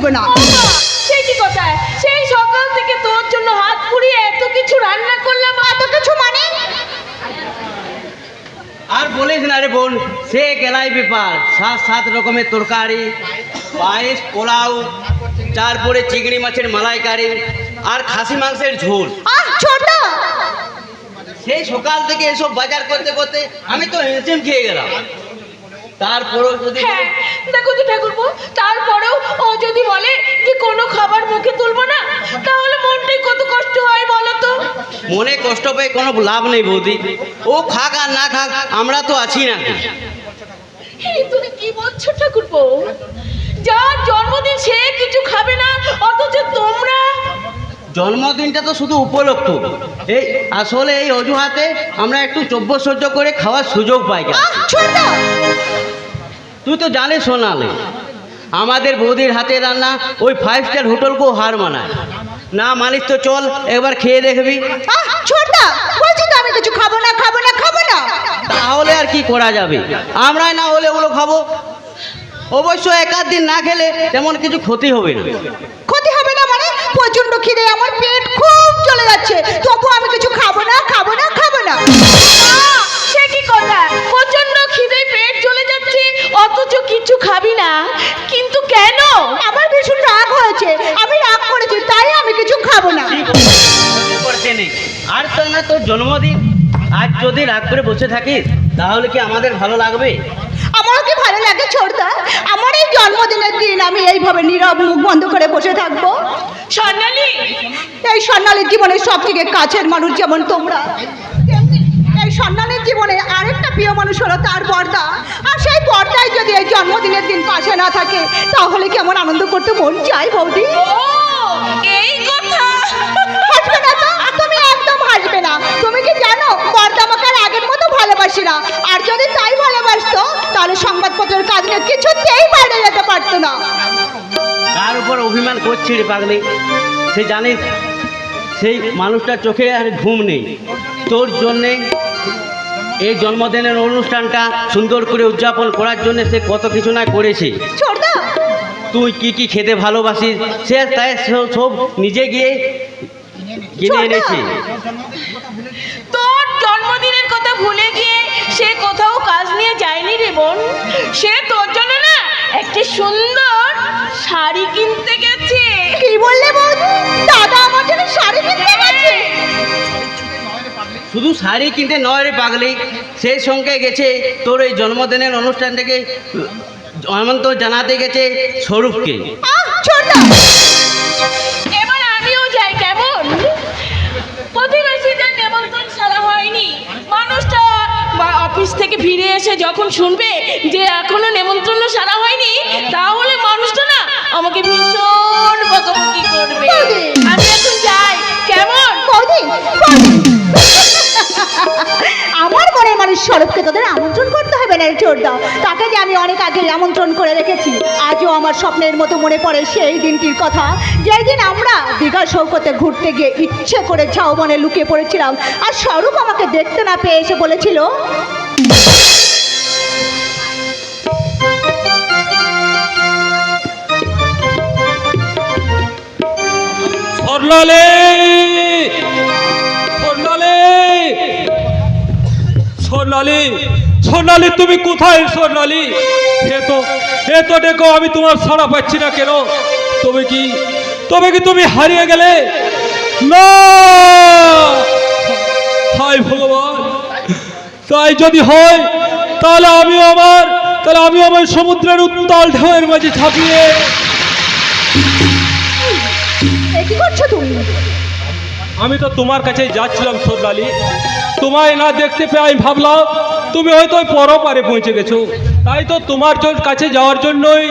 দিব না। সেই কি কথা? সেই সকাল থেকে তোর জন্য হাত পুড়িয়ে এত কিছু রান্না করলাম। এত কিছু মানে? আর বলিস না রে বোন, সে গেলাই ব্যাপার। 7 রকমের তরকারি, পায়েস, পোলাও, তারপরে চিংড়ি মাছের মালাইকারি আর খাসি মাংসের ঝোল। ছোট, সেই সকাল থেকে এসব বাজার করতে করতে আমি তো হেঁচেম খেয়ে গেলাম। তারপরেও যদি হ্যাঁ দেখো তো ঠাকুরপো, তারপরেও ও যদি বলে যে কোনো খাবার মুখে তুলবো না, তাহলে মনটাই কত কষ্ট হয় বলো তো। মনে কষ্ট পেয়ে কোনো লাভ নেই বৌদি। ও খাক আর না খাক, আমরা তো আছি না। এই তুমি কি বলছো ঠাকুরপো? যার জন্মদিন সে কিছু খাবে না, অথচ তোমরা। জন্মদিনটা তো শুধু উপলক্ষ, এই আসলে এই অজুহাতে আমরা একটু চব্য সহ্য করে খাওয়ার সুযোগ পাই। ছোট, তুই তো জানিস সোনালে, আমাদের বৌদির হাতে রান্না ওই 5 স্টার হোটেলকেও হার মানায় না। মানিস তো চল একবার খেয়ে দেখবি। ছোট, বলছি তো আমি কিছু খাবো না, খাবো না, খাবো না। তাহলে আর কি করা যাবে, আমরাই না হলে ওগুলো খাবো। অবশ্য 1-8 দিন না খেলে তেমন কিছু ক্ষতি হবে না। ক্ষতি হবে না মানে? প্রচন্ড খিদে, আমার পেট খুব চলে যাচ্ছে, তবু আমি কিছু খাবো না, খাবো না, খাবো না। সে কি কথা? প্রচন্ড খিদে পেট চলে যাচ্ছে অথচ কিছু খাবি না, কিন্তু কেন? আমার ভীষণ রাগ হয়েছে, আমি রাগ করেছি, তাই আমি কিছু খাবো না। করতে নেই। আর তো না তোর জন্মদিন, আজ যদি রাগ করে বসে থাকিস তাহলে কি আমাদের ভালো লাগবে? আমারও কি ভালো লাগে ছোটদা? আমার এই জন্মদিনের দিন আমি এইভাবে নীরব মুখ বন্ধ করে বসে থাকবো? স্বর্ণালী, এই স্বর্ণালীর জীবনের সব থেকে কাছের মানুষ যেমন তোমরা, তেমনি এই স্বর্ণালীর জীবনে আরেকটা প্রিয় মানুষ হলো তার বর্দা। আর সেই বর্দাই যদি এই জন্মদিনের দিন পাশে না থাকে, তাহলে কেমন আনন্দ করতে মন চাই বৌদি? ও এই কথা। হাসবে না তো, তুমি একদম হাসবে না। তুমি কি জানো বর্দা আমাকে আর আগের মতো ভালোবাসে না। আর যদি তাই ভালোবাসতো তাহলে সংবাদপত্রের কাজ নিয়ে কিছুতেই বাইরে যেতে পারতো না। তার উপর অভিমান করছি রে পাগলি। সে জানিস সেই মানুষটার চোখে আর ঘুম নেই। তোর জন্যে এই জন্মদিনের অনুষ্ঠানটা সুন্দর করে উদযাপন করার জন্য সে কত কিছু না করেছে। ছোটদা, তুই কি কি খেতে ভালোবাসিস সে তাই সব নিজে গিয়ে কিনে এনেছে। তোর জন্মদিনের কথা ভুলে গিয়ে সে কোথাও কাজ নিয়ে যায়নি রে বোন। সে তোর জন্য না একটি সুন্দর শাড়ি কিনতে গেছে। কি বললে বৌদি? দাদা আমার জন্য শাড়ি কিনতে গেছে? শুধু শাড়ি কিনতে নয় রে পাগলি, সেই সঙ্গে গেছে তোর এই জন্মদিনের অনুষ্ঠান থেকে আমন্ত্রণ জানাতে গেছে স্বরূপকে। ছোটদা, এবার আমিও যাই কেমন? প্রতিবেশীদের নেমন্তন্ন সারা হয়নি। মানুষটা অফিস থেকে ফিরে এসে যখন শুনবে যে এখনো নেমন্তন্ন সারা হয়নি, তাহলে মানুষটা না আমাকে ভীষণ বকাবকি করবে। আমি এখন যাই কেমন? বৌদি, বৌদি। আমার মনের মানুষ স্বরূপকে তোদের আমন্ত্রণ করতে হবে না রে ছোটদা। তাকে যে আমি অনেক আগে আমন্ত্রণ করে রেখেছি। আজও আমার স্বপ্নের মতো মনে পড়ে সেই দিনটির কথা, যেই দিন আমরা দীঘা সৈকতে ঘুরতে গিয়ে ইচ্ছে করে ঝাউবনে লুকিয়ে পড়েছিলাম। আর স্বরূপ আমাকে দেখতে না পেয়ে এসে বলেছিল, স্বর্ণালী, স্বর্ণালী, স্বর্ণালী, স্বর্ণালী তুমি কোথায়? স্বর্ণালী, এ তো দেখো আমি তোমার সাড়া পাচ্ছি না কেন? তুমি হারিয়ে গেলে না? হায় ভগবান, তাই যদি হয় তাহলে আমি আমার সমুদ্রের উত্তাল ঢেউয়ের মাঝে ঝাঁপিয়ে। কি করছো তুমি? আমি তো তোমার কাছে যাচ্ছিলাম স্বর্ণালী। তোমায় না দেখতে পেয়ে আমি ভাবলাম তুমি হয়তো পরপারে পৌঁছে গেছো, তাই তো তোমার কাছে যাওয়ার জন্যই।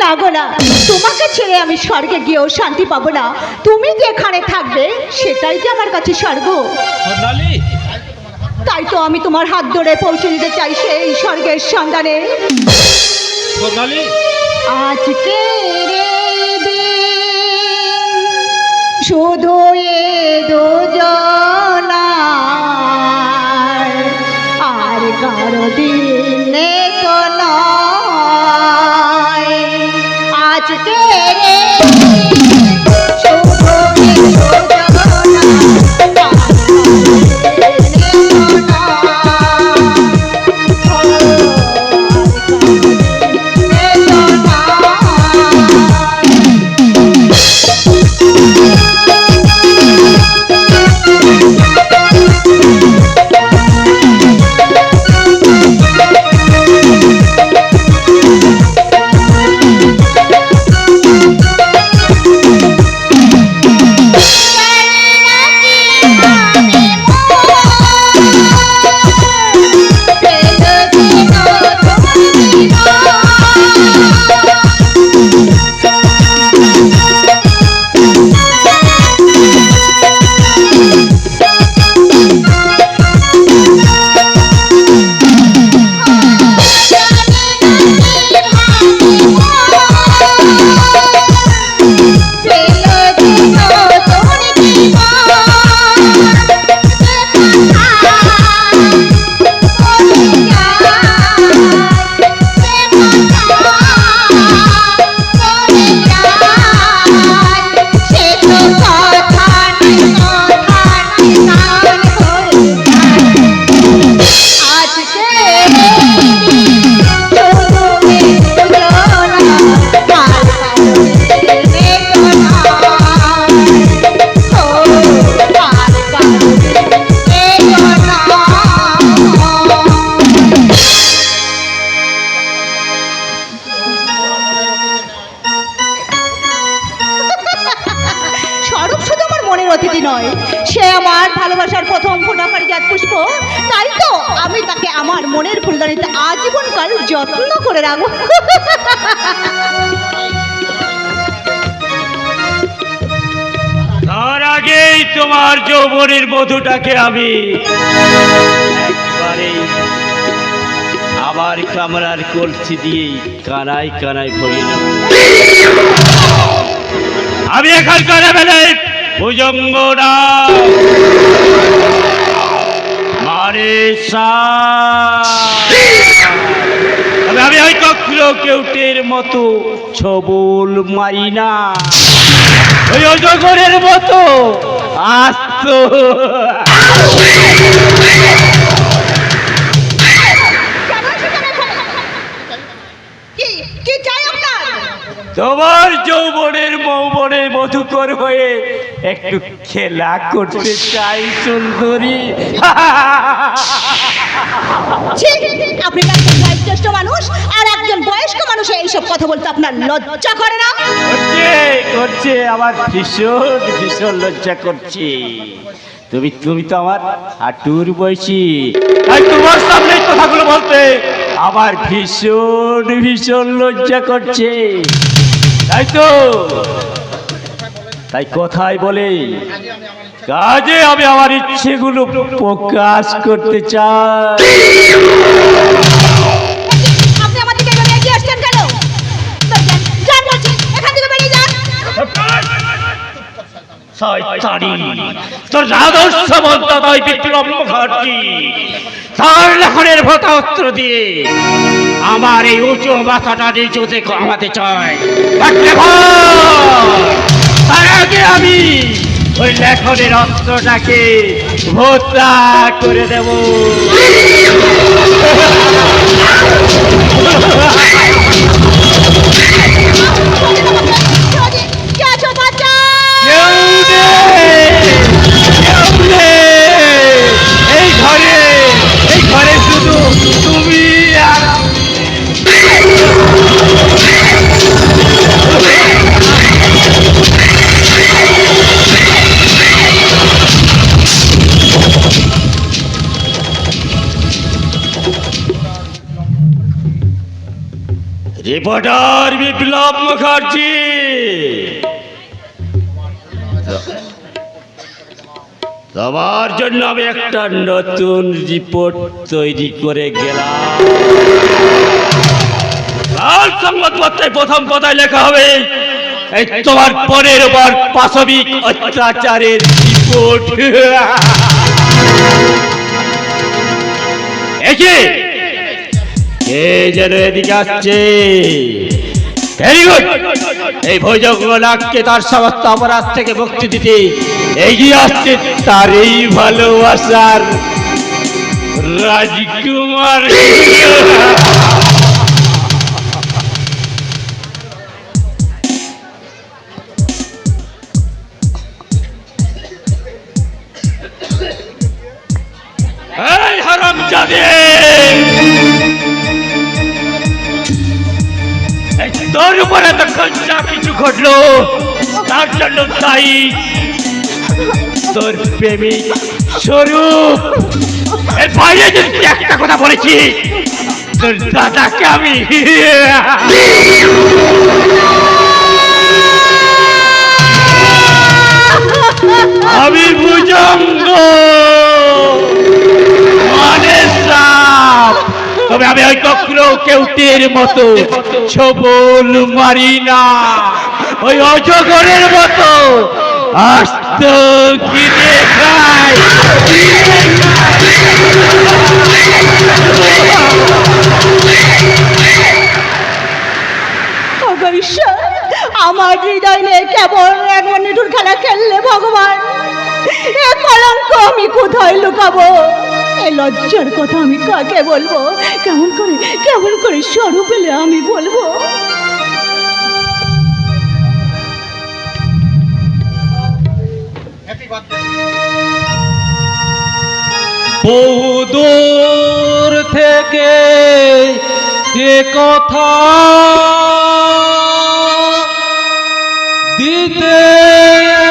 না গো না, তোমাকে ছেড়ে আমি স্বর্গে গিয়েও শান্তি পাবো না। তুমি যেখানে থাকবে সেটাই যে আমার কাছে স্বর্গ। স্বর্ণালী, তাই তো আমি তোমার হাত ধরে পৌঁছে দিতে চাই সেই স্বর্গের সন্ধানে। স্বর্ণালী, আজকে শুধু এ দুজনার, আর কারো দিনে তো নয়। আজ আজকে রে শুভ সুযোগনা অতিথি নয়, সে আমার ভালোবাসার প্রথম ফোঁটা পারিজাত পুষ্প। তাই তো আমি তাকে আমার মনের ফুলদানিতে আজীবনকাল যত্ন করে রাখবো। তার আগেই তোমার যৌবনের মধুটাকে আমি একবারেই আবার কামরার কলসি দিয়ে কানায় কানায় ভরিয়ে নেব। আমি এখানকার বেলায় ভুজঙ্গ না মারে আমি ওই কখনো কেউটের মতো ছবল মারি না, ওই অজগরের মতো আস্ত কি চাই আপনার? তোমার যৌবনের মৌবনে মধুকর হয়ে একটু খেলা করতে চাই সুন্দরী। আপনি একজন বয়োজ্যেষ্ঠ মানুষ আর একজন বয়স্ক মানুষ এইসব কথা বলতে আপনার লজ্জা করে না? করছে আমার ভীষণ ভীষণ লজ্জা করছে। তুমি তো আমার হাঁটুর বয়সী, তাই তোমার সামনে কথাগুলো বলতে আমার ভীষণ ভীষণ লজ্জা করছে। তাই কথাই বলে কাজে আমি আমার ইচ্ছেগুলো প্রকাশ করতে চাই। আপনি আমার দিকে এগিয়ে আসছেন কেন? যান বলছি, এখান থেকে বেরিয়ে যান। তোর আদর্শ বলতো তাই বিপ্লব মুখার্জি তার লেখনের ভোতা অস্ত্র দিয়ে আমার এই উঁচু মাথাটা নিচুতে কমাতে চায়। তার আগে আমি ওই লেখনের অস্ত্রটাকে ভোতা করে দেব। এই ঘরে শুধু তুমি আর রিপোর্টার বিপ্লব মুখার্জি, তোমার জন্য আমি একটা নতুন রিপোর্ট তৈরি করে গেলাম। লাল সংবাদপত্রের প্রথম কথায় লেখা হবে এই তোমার পরের উপর পাশবিক অত্যাচারের রিপোর্ট। কে যেন এদিকে আসছে? Very good. এই ভোজগোলাককে তার সমস্ত অপরাধ থেকে মুক্তি দিতে এগিয়ে আসছে তার এই ভালোবাসার রাজকুমার। এই হারামজাদে, এই তোর উপরে তখন যা কিছু ঘটলো তার জন্য দায়ী তোর প্রেমিক স্বরূপ। এর বাইরে যদি তুই একটা কথা বলেছি, তোর দাদাকে আমি ভুজঙ্গ মানে সাপ, তবে আমি ওই কখনো কেউটের মতো ছবল মারি না, ওই অজগরের মতো আস্ত গিলে খাই। ওগো ঈশ্বর, আমার হৃদয় নিয়ে কেমন এমন নিঠুর খেলা খেললে ভগবান। এ কলঙ্ক আমি কোথায় লুকাবো? এই লজ্জার কথা আমি কাকে বলবো? কেমন করে স্বরূপ পেলে আমি বলবো? বহুদূর থেকে এ কথা দিতে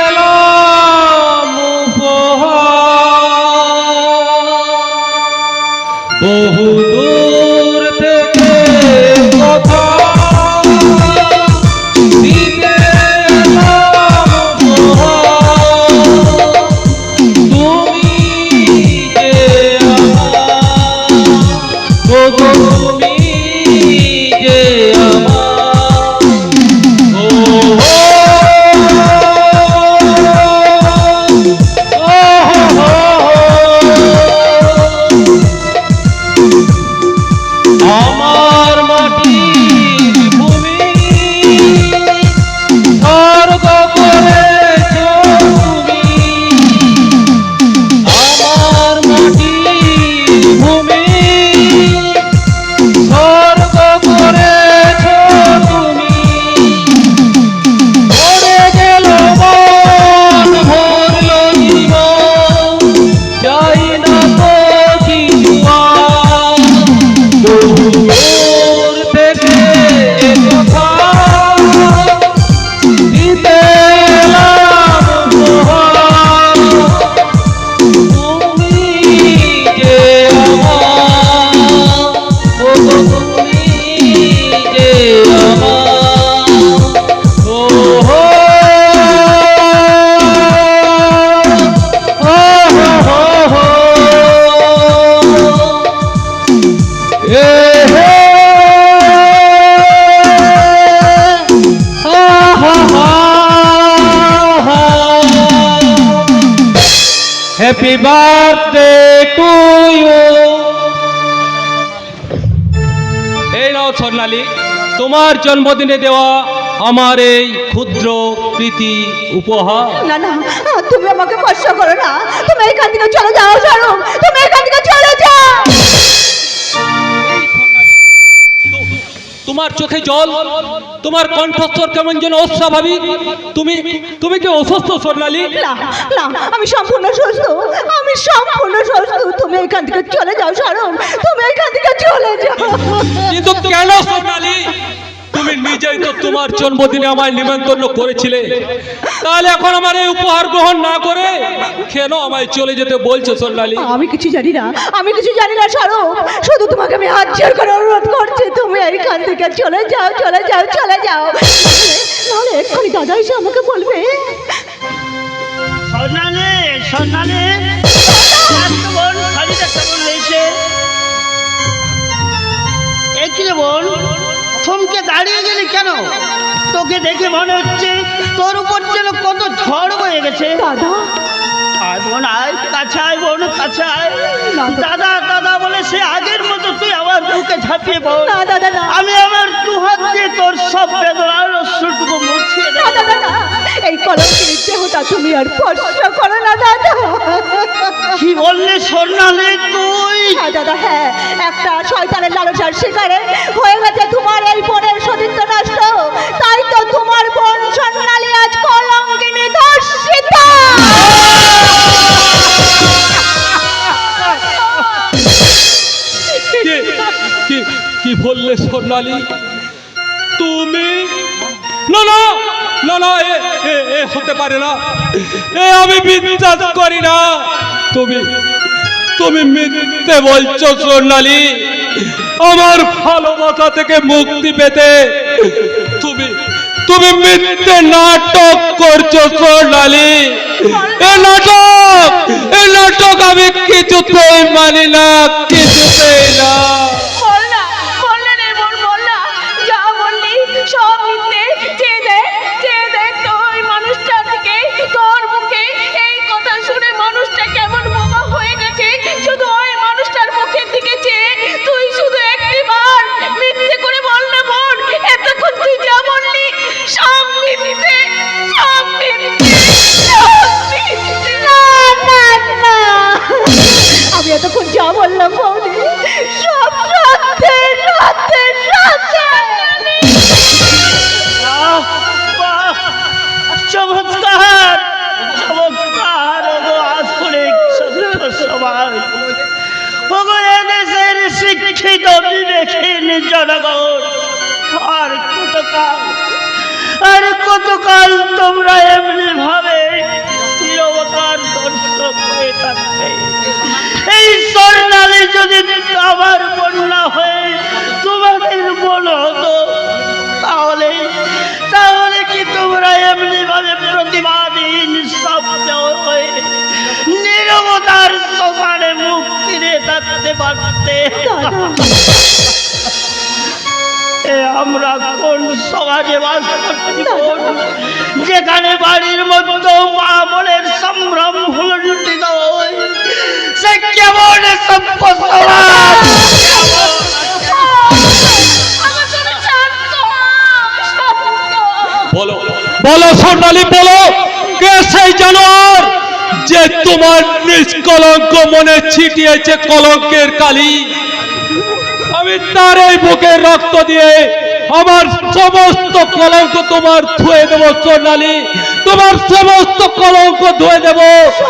এলাম উপহার। বহুদূর থেকে কথা দিতে এলাম উপহার। তুমি যে আমার, তুমি যে আমার, ও আমার মাটি ভূমি স্বর্গ করেছ তুমি। আমার মাটি ভূমি স্বর্গ করেছ তুমি। পড়ে গেল মন, ভরল জীবন, চাই না তো কিছু আর। দূর থেকে এ কথা দিতে এলাম উপহার। তুমি যে আমার, ও তুমি যে আমার, ও হো হো এ হে হ্যাপি বার্থডে টু ইউ। এই নাও স্বর্ণালী, তোমার জন্মদিনে দেওয়া আমার এই ক্ষুদ্র প্রীতি উপহার। না না, তুমি আমাকে স্পর্শ করো না। তুমি এখান থেকে চলে যাও স্বরূপ, তুমি এখান থেকে চলে যাও। তোমার চোখে জল, তোমার কণ্ঠস্বর কেমন যেন অস্বাভাবিক। তুমি তুমি কি অসুস্থ স্বর্ণালী? না না, আমি সম্পূর্ণ সুস্থ, আমি সম্পূর্ণ সুস্থ। তুমি এখান থেকে চলে যাও স্বরূপ, তুমি এখান থেকে চলে যাও। কিন্তু কেন স্বর্ণালী? তুমি নিজেই তো তোমার জন্মদিনে আমায় নিমন্ত্রণ করেছিলে, তাহলে এখন আমার এই উপহার গ্রহণ না করে কেন আমায় চলে যেতে বলছো স্বর্ণালী? আমি কিছু জানি না, আমি কিছু জানি না স্বরূপ। শুধু তোমাকে আমি হাত জোর করে অনুরোধ করছি, তুমি এইখান থেকে চলে যাও, চলে যাও, চলে যাও। নাহলে এক্ষুনি দাদা এসে আমাকে বলবে। স্বর্ণালী, স্বর্ণালী, বোন শাড়িটা কেমন হয়েছে? এ কি রে বোন, থমকে দাঁড়িয়ে গেলি কেন? তোকে দেখে মনে হচ্ছে তোর উপর যেন কত ঝড় বয়ে গেছে। দাদা, আয় বোন আয়, কাছে আয় বোন, কাছে আয়। দাদা দাদা বলে সে আগের মতো তুই আমার বুকে ঝাঁপিয়ে পড়। না দাদা না, আমি আমার দু হাত দিয়ে তোর সব বেদনার অশ্রুটুকু মুছিয়ে না দেবো। দাদা না, এই কলঙ্কের দেহটা তুমি আর স্পর্শ করো না দাদা। কি বললি স্বর্ণালী তুই? হ্যাঁ দাদা হ্যাঁ, একটা শয়তানের লালসার শিকারে হয়ে গেছে তোমার এই বোনের সতীত্ব নষ্ট, তাই তো তোমার বোন স্বর্ণালী আজ কলঙ্কিনী ধর্ষিতা। কি বললে স্বর্ণালী? তুমি না না না না, এ হতে পারে না, আমি বিশ্বাস করি না। তুমি মিথ্যে বলছো স্বর্ণালী। আমার ভালোবাসা থেকে মুক্তি পেতে তুমি মিথ্যে নাটক করছো স্বর্ণালী। এ নাটক আমি কিছুতেই মানি না, কিছুতেই না। বল না রে বোন, বল না, যা বললি সব মিথ্যে। চেয়ে দেখ তো ওই মানুষটার দিকে, তোর মুখে এই কথা শুনে মানুষটা কেমন বোবা হয়ে গেছে। শুধু ওই মানুষটার মুখের দিকে চেয়ে তুই শুধু একটিবার মিথ্যে করে বল না বোন, এতক্ষণ তুই যা বললি সব মিথ্যে, সব মিথ্যে, সব মিথ্যে। না না না, আমি এতক্ষণ যা বললাম বৌদি সব সত্যি সত্যি সত্যি। বাহ, বাহ, চমৎকার চমৎকার। ওগো আধুনিক সভ্য সমাজ, ওগো এদেশের শিক্ষিত বিবেকহীন জনগণ, আর কতকাল তোমরা এমনি ভাবে নিরবতার দর্শক হয়ে থাকবে? এই স্বর্ণালী যদি আমার বন্যা হয়ে তোমাদের বোন হতো, তাহলে কি তোমরা এমনি ভাবে প্রতিবাদহীন শব্দ হয়ে নীরবতার শ্মশানে মুখ ফিরে থাকতে পারতে? আমরা কোন সমাজে বাস করছি যেখানে বাড়ির মধ্যে মা বোনের সম্ভ্রম হুলুণ্ঠিত হয়? সে কেমন সভ্য সমাজ? বলো স্বর্ণালী, বলো কে সেই জানোয়ার যে তোমার নিষ্কলঙ্ক মনে ছিটিয়েছে কলঙ্কের কালি? আমি তার এই বুকের রক্ত দিয়ে আমার সমস্ত কলঙ্ক তোমার ধুয়ে দেবো স্বর্ণালী, তোমার সমস্ত কলঙ্ক ধুয়ে দেবো।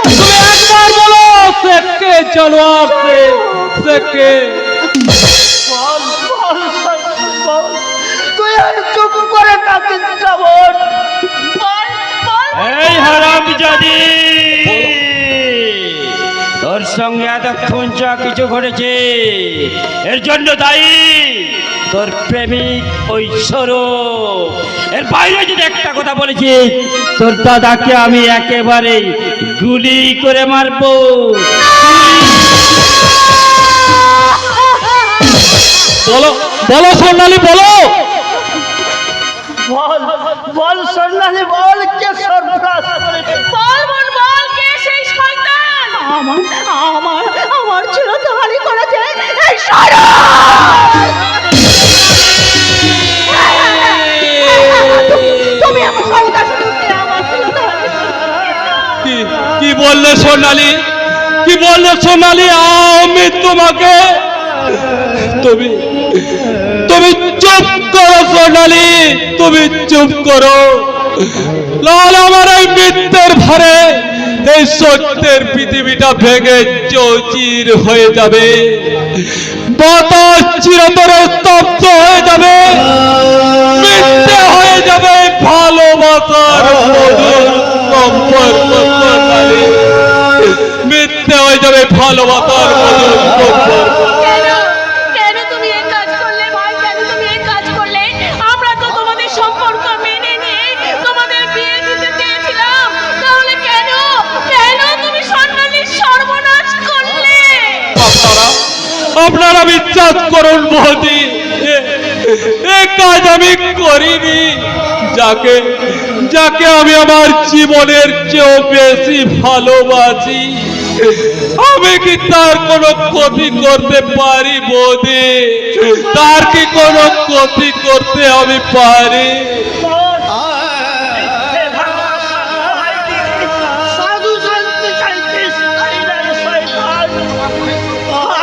তুমি একবার বলো সে কে জানোয়ার, সে কে? তুই আর চুপ করে থাকিস না বোন। এই হারামজাদি, তোর সঙ্গে এতক্ষণ যা কিছু ঘটেছে এর জন্য দায়ী তোর প্রেমিক ওই স্বরূপ। এর বাইরে যদি একটা কথা বলেছি, তোর দাদাকে আমি একেবারে গুলি করে মারবো। বলো স্বর্ণালী, বলো। বল স্বর্ণালী, বল কে সর্বনাশ করেছে? বল বোন, বল কে সেই শয়তান? আমার ছিল তাহারি করেছে এই তুমি আমার সর্বদা শুনতে আমার ছিল তাহারি। কি বললে সোনালি, কি বললে সোনালি? আমি তোমাকে, তুমি চুপ করো সোনালি, তুমি চুপ করো। লাল আমার এই মিথ্যের ভারে এই সত্যের পৃথিবীটা ভেঙে চৌচির হয়ে যাবে, বাতাস চিরতরে স্তব্ধ হয়ে যাবে, মিথ্যে হয়ে যাবে ভালোবাসার মধুর সম্পর্ক সোনালি, মিথ্যে হয়ে যাবে ভালোবাসার মধুর সম্পর্ক। কেন তুমি এই কাজ করলে ভাই? কেন তুমি এই কাজ করলে? আমরা তো তোমাদের সম্পর্ক মেনে নিয়ে তোমাদের বিয়ে দিতে চেয়েছিলাম, তাহলে কেন তুমি স্বর্ণালীর সর্বনাশ করলে? আপনারা বিশ্বাস করুন বৌদি, এই কাজ আমি করিনি। যাকে আমি আমার জীবনের চেয়েও বেশি ভালোবাসি, আমি কি তার কোনো ক্ষতি করতে পারি বৌদি? তার কি কোনো ক্ষতি করতে আমি পারি? সাধু শান্তি চাইতিস, আইনার শয়তান।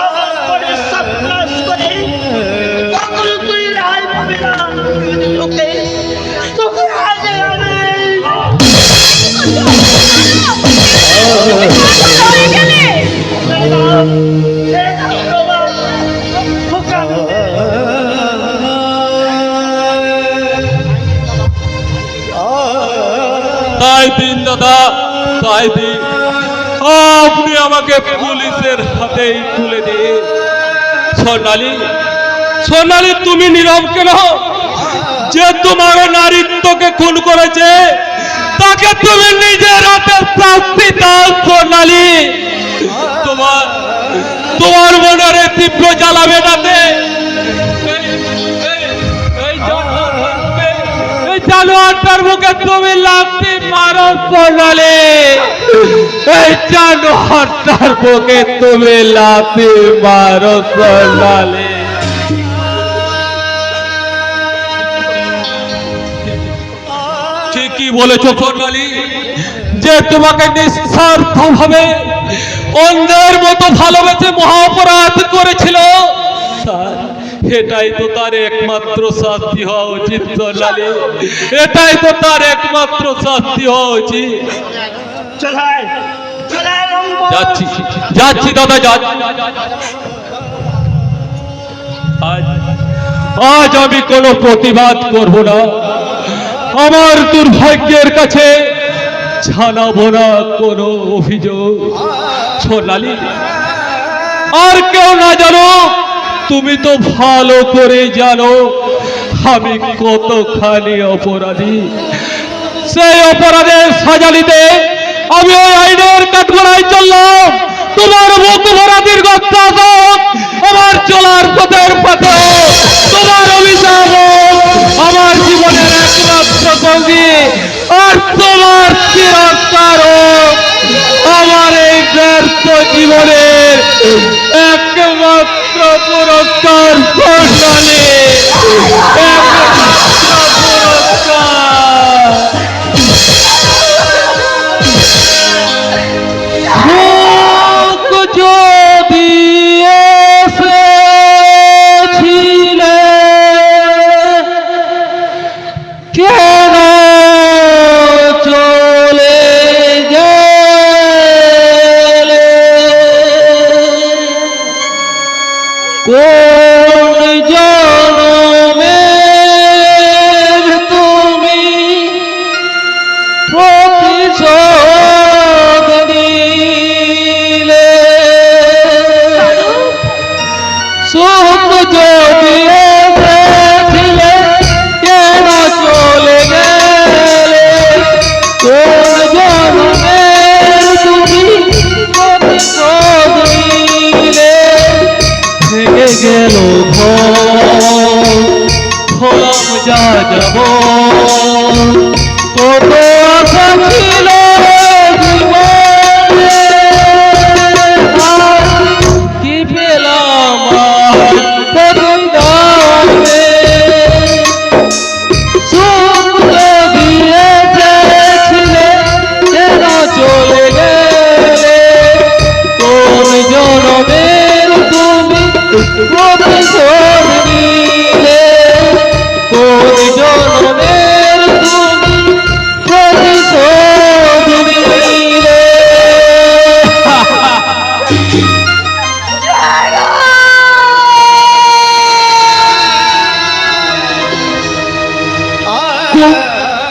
আমার করে সর্বনাশ করে কখনো তুই রায় পাবি না। তোকে তোকে আগে আমি তাই দিন দাদা, তাই দিন, আপনি আমাকে পুলিশের হাতেই তুলে দিন। সোনালি, সোনালি, তুমি নীরব কেন? যে তোমার নারীত্বকে খুন করেছে তাকে তুমি নিজের হাতে শাস্তি দাও। সোনালি, তোমার তোমার মনের এই তীব্র জ্বালা মেটাতে এই জানোয়ারটার মুখে তুমি লাথি মারো। সোনালি, এই জানোয়ারটার মুখে তুমি লাথি মারো। সোনালি, ঠিকই বলেছো সোনালি, যে তোমাকে নিঃস্বার্থ ভাবে অন্যের মতো ভালোবেসে মহাঅপরাধ করেছিল, এটাই তো তার একমাত্র শাস্তি হওয়া উচিত। সোনালি, এটাই তো তার একমাত্র শাস্তি হওয়া উচিত। চলাই চলাই লম্বা যাচ্ছি, যাচ্ছি দাদা, যাচ্ছি। আজ আমি কোনো প্রতিবাদ করব না। আমার দুর্ভাগ্যের কাছে জানাবো না কোনো অভিযোগ। সোনালি, আর কেউ না জানো, তুমি তো ভালো করে জানো আমি কতখানি অপরাধী। সেই অপরাধের সাজা নিতে আমি ওই আইনের কাঠগড়ায় চললাম। তোমার মুখ ভরা দীর্ঘশ্বাস হোক, আমার চলার পথের পথে তোমার অভিশাপ হোক আমার জীবনের একমাত্র সঙ্গী, আর তোমার তিরস্কার হোক আমার এই ব্যর্থ জীবনের একমাত্র পুরস্কার। সোনালি, একমাত্র পুরস্কার। মুখ যদি এসেছিলে কেন চলে গেলে? কোন জনমের তুমি প্রতিশোধ নিলে? সুখ যদি এসেছিলে কেন চলে গেলে? কোন জনমের তুমি প্রতিশোধ নিলে? ভেঙে গেল হলাম যা যাব, কত আশা ছিল